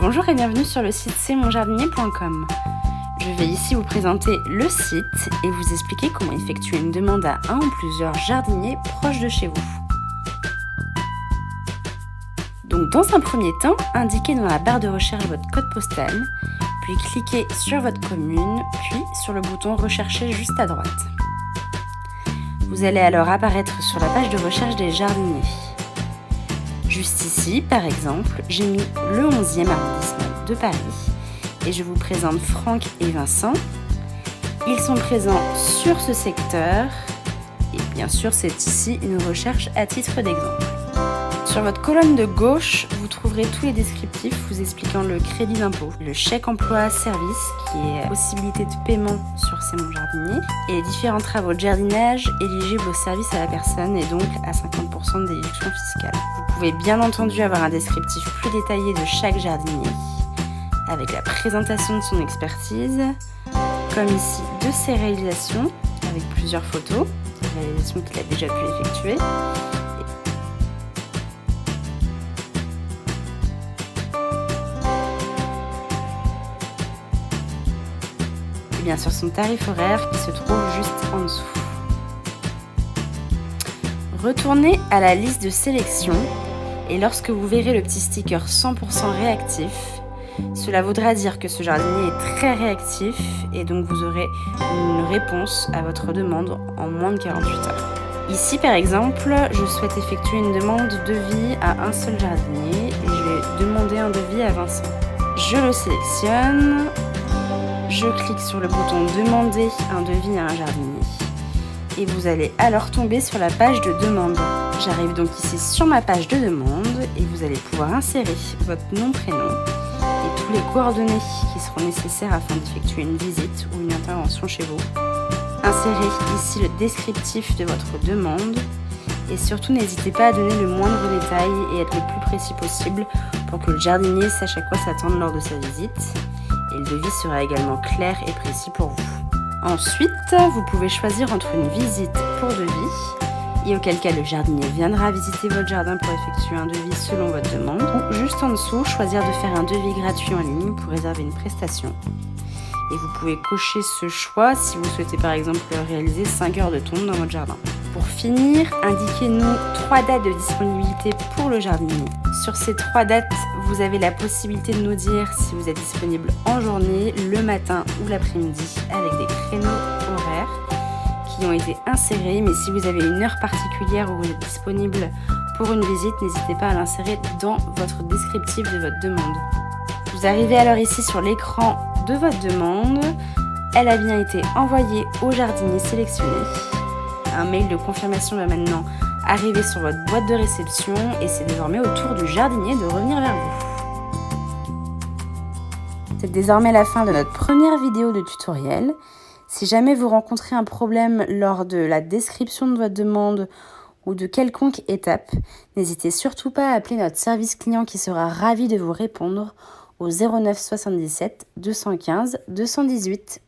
Bonjour et bienvenue sur le site c'estmonjardinier.com. Je vais ici vous présenter le site et vous expliquer comment effectuer une demande à un ou plusieurs jardiniers proches de chez vous. Donc dans un premier temps, indiquez dans la barre de recherche votre code postal, puis cliquez sur votre commune, puis sur le bouton rechercher juste à droite. Vous allez alors apparaître sur la page de recherche des jardiniers. Juste ici, par exemple, j'ai mis le 11e arrondissement de Paris et je vous présente Franck et Vincent. Ils sont présents sur ce secteur et bien sûr, c'est ici une recherche à titre d'exemple. Sur votre colonne de gauche, vous trouverez tous les descriptifs vous expliquant le crédit d'impôt, le chèque emploi service qui est possibilité de paiement sur C'est Mon Jardinier et les différents travaux de jardinage éligibles au service à la personne et donc à 50% de déduction fiscale. Vous pouvez bien entendu avoir un descriptif plus détaillé de chaque jardinier avec la présentation de son expertise, comme ici de ses réalisations avec plusieurs photos, des réalisations qu'il a déjà pu effectuer. Et bien sûr son tarif horaire qui se trouve juste en dessous. Retournez à la liste de sélection et lorsque vous verrez le petit sticker 100% réactif, cela voudra dire que ce jardinier est très réactif et donc vous aurez une réponse à votre demande en moins de 48 heures. Ici par exemple, je souhaite effectuer une demande de devis à un seul jardinier et je vais demander un devis à Vincent. Je le sélectionne. Je clique sur le bouton « Demander un devis à un jardinier » et vous allez alors tomber sur la page de demande. J'arrive donc ici sur ma page de demande et vous allez pouvoir insérer votre nom, prénom et tous les coordonnées qui seront nécessaires afin d'effectuer une visite ou une intervention chez vous. Insérez ici le descriptif de votre demande et surtout n'hésitez pas à donner le moindre détail et être le plus précis possible pour que le jardinier sache à quoi s'attendre lors de sa visite. Et le devis sera également clair et précis pour vous. Ensuite, vous pouvez choisir entre une visite pour devis, et auquel cas le jardinier viendra visiter votre jardin pour effectuer un devis selon votre demande, ou juste en dessous, choisir de faire un devis gratuit en ligne pour réserver une prestation. Et vous pouvez cocher ce choix si vous souhaitez par exemple réaliser 5 heures de tonte dans votre jardin. Pour finir, indiquez-nous 3 dates de disponibilité pour le jardinier. Sur ces 3 dates, vous avez la possibilité de nous dire si vous êtes disponible en journée, le matin ou l'après-midi avec des créneaux horaires qui ont été insérés. Mais si vous avez une heure particulière où vous êtes disponible pour une visite, n'hésitez pas à l'insérer dans votre descriptif de votre demande. Vous arrivez alors ici sur l'écran de votre demande. Elle a bien été envoyée au jardinier sélectionné. Un mail de confirmation va maintenant arriver sur votre boîte de réception et c'est désormais au tour du jardinier de revenir vers vous. C'est désormais la fin de notre première vidéo de tutoriel. Si jamais vous rencontrez un problème lors de la description de votre demande ou de quelconque étape, n'hésitez surtout pas à appeler notre service client qui sera ravi de vous répondre au 09 77 215 218.